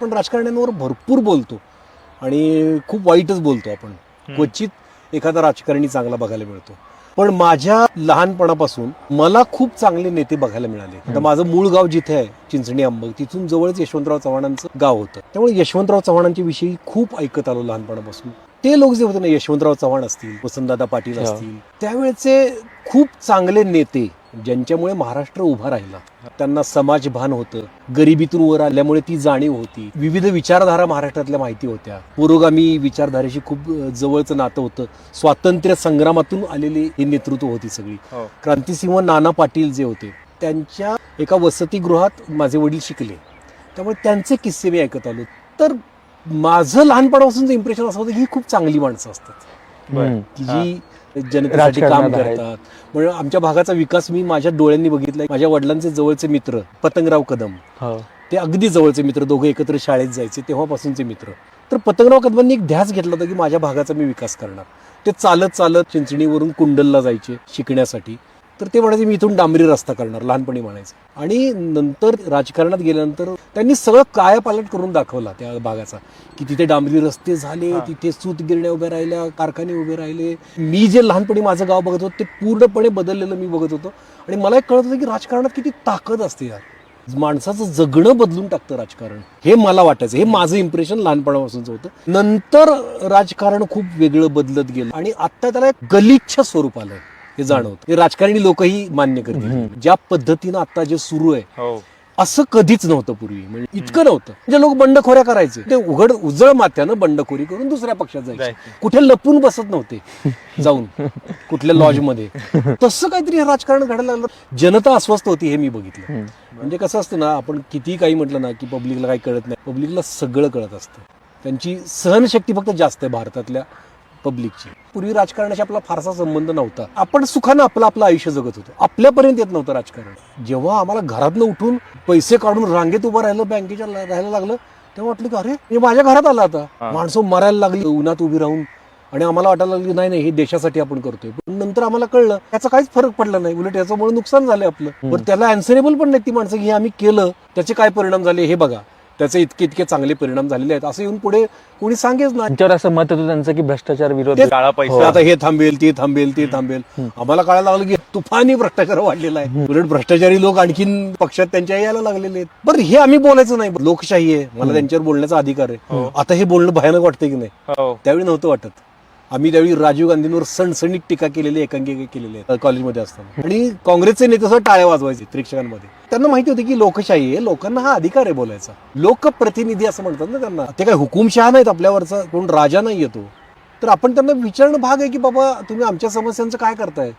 आपण राजकारण्यांवर भरपूर बोलतो आणि खूप वाईटच बोलतो आपण. क्वचित एखादा राजकारणी चांगला बघायला मिळतो. पण माझ्या लहानपणापासून मला खूप चांगले नेते बघायला मिळाले. आता माझं मूळ गाव जिथे आहे चिंचणी अंबग, तिथून जवळच यशवंतराव चव्हाणांचं गाव होतं. त्यामुळे यशवंतराव चव्हाणांच्या विषयी खूप ऐकत आलो लहानपणापासून. ते लोक जे होते ना, यशवंतराव चव्हाण असतील, वसंतदादा पाटील असतील, त्यावेळेचे खूप चांगले नेते ज्यांच्यामुळे महाराष्ट्र उभा राहिला. त्यांना समाजभान होतं, गरिबीतून वर आल्यामुळे ती जाणीव होती, विविध विचारधारा महाराष्ट्रातल्या माहिती होत्या, पुरोगामी विचारधारेशी खूप जवळचं नातं होतं, स्वातंत्र्य संग्रामातून आलेली ही नेतृत्व होती सगळी. क्रांतिसिंह नाना पाटील जे होते त्यांच्या एका वसतिगृहात माझे वडील शिकले, त्यामुळे त्यांचे किस्से मी ऐकत आलो. तर माझं लहानपणापासूनचं इम्प्रेशन असं होतं की ही खूप चांगली माणसं असतात की जी जनतेसाठी काम करतात. म्हणजे आमच्या भागाचा विकास मी माझ्या डोळ्यांनी बघितला. माझ्या वडिलांचे जवळचे मित्र पतंगराव कदम, ते अगदी जवळचे मित्र, दोघे एकत्र शाळेत जायचे तेव्हापासूनचे मित्र. तर पतंगराव कदमांनी एक ध्यास घेतला होता की माझ्या भागाचा मी विकास करणार. ते चालत चालत चिंचणीवरून कुंडलला जायचे शिकण्यासाठी. तर ते म्हणायचे मी इथून डांबरी रस्ता करणार, लहानपणी म्हणायचं. आणि नंतर राजकारणात गेल्यानंतर त्यांनी सगळं कायापालट करून दाखवला त्या भागाचा, की तिथे डांबरी रस्ते झाले, तिथे सूतगिरण्या उभ्या राहिल्या, कारखाने उभे राहिले. मी जे लहानपणी माझं गाव बघत होतो ते पूर्णपणे बदललेलं मी बघत होतो. आणि मला एक कळत होतं की राजकारणात किती ताकद असते यार, माणसाचं जगणं बदलून टाकतं राजकारण, हे मला वाटायचं. हे माझं इम्प्रेशन लहानपणापासूनच होतं. नंतर राजकारण खूप वेगळं बदलत गेलं आणि आता त्याला एक गलिच्छ स्वरूप आलंय हे जाणवतं. हे राजकारणी लोकही मान्य करतील. ज्या पद्धतीनं आता जे सुरू आहे असं कधीच नव्हतं पूर्वी. म्हणजे इतकं नव्हतं. म्हणजे लोक बंडखोऱ्या करायचे, ते उजळ माथ्यानं बंडखोरी करून दुसऱ्या पक्षात जायचे, कुठे लपून बसत नव्हते जाऊन कुठल्या लॉजमध्ये. तसं काहीतरी राजकारण घडायला लागलं. जनता अस्वस्थ होती हे मी बघितलं. म्हणजे कसं असतं ना, आपण किती काही म्हटलं ना की पब्लिकला काही कळत नाही, पब्लिकला सगळं कळत असतं. त्यांची सहनशक्ती फक्त जास्त आहे भारतातल्या पब्लिकची. पूर्वी राजकारणाशी आपला फारसा संबंध नव्हता. आपण सुखानं आपलं आयुष्य जगत होतो. आपल्यापर्यंत येत नव्हतं राजकारण. जेव्हा आम्हाला घरातनं उठून पैसे काढून रांगेत उभं राहिलं, बँकेच्या राहायला लागलं, तेव्हा वाटलं की अरे हे माझ्या घरात आलं आता. माणसं मरायला लागली उन्हात उभी राहून आणि आम्हाला वाटायला लागली नाही हे देशासाठी आपण करतोय. पण नंतर आम्हाला कळलं याचा काहीच फरक पडला नाही, उलट याच्यामुळे नुकसान झालंय आपलं. पण त्याला अँसरेबल पण नाही ती माणसं की हे आम्ही केलं त्याचे काय परिणाम झाले हे बघा, त्याचे इतके चांगले परिणाम झालेले आहेत असं येऊन पुढे कोणी सांगेच ना. त्यांच्यावर असं मत होतं त्यांचं की भ्रष्टाचार विरोध, आता हे थांबेल ते थांबेल ते थांबेल. आम्हाला कळायला लागलं की तुफानी भ्रष्टाचार वाढलेला आहे. उलट भ्रष्टाचारी लोक आणखीन पक्षात त्यांच्या यायला लागलेले आहेत. बरं हे आम्ही बोलायचं नाही, लोकशाही आहे, मला त्यांच्यावर बोलण्याचा अधिकार आहे. आता हे बोलणं भयानक वाटतंय की नाही, त्यावेळी नव्हतं वाटत. आम्ही त्यावेळी राजीव गांधींवर सणसणीत टीका केलेली, एकांकिका केलेली कॉलेजमध्ये असताना. आणि काँग्रेसचे नेते सुद्धा टाळ्या वाजवायचे प्रेक्षकांमध्ये. त्यांना माहिती होती की लोकशाही आहे, लोकांना हा अधिकार आहे बोलायचा. लोकप्रतिनिधी असं म्हणतात ना त्यांना. ते काय हुकुमशहा नाहीत आपल्यावरचा, कोण राजा नाही येतो. तर आपण त्यांना विचारणं भाग आहे की बाबा तुम्ही आमच्या समस्यांचं काय करताय.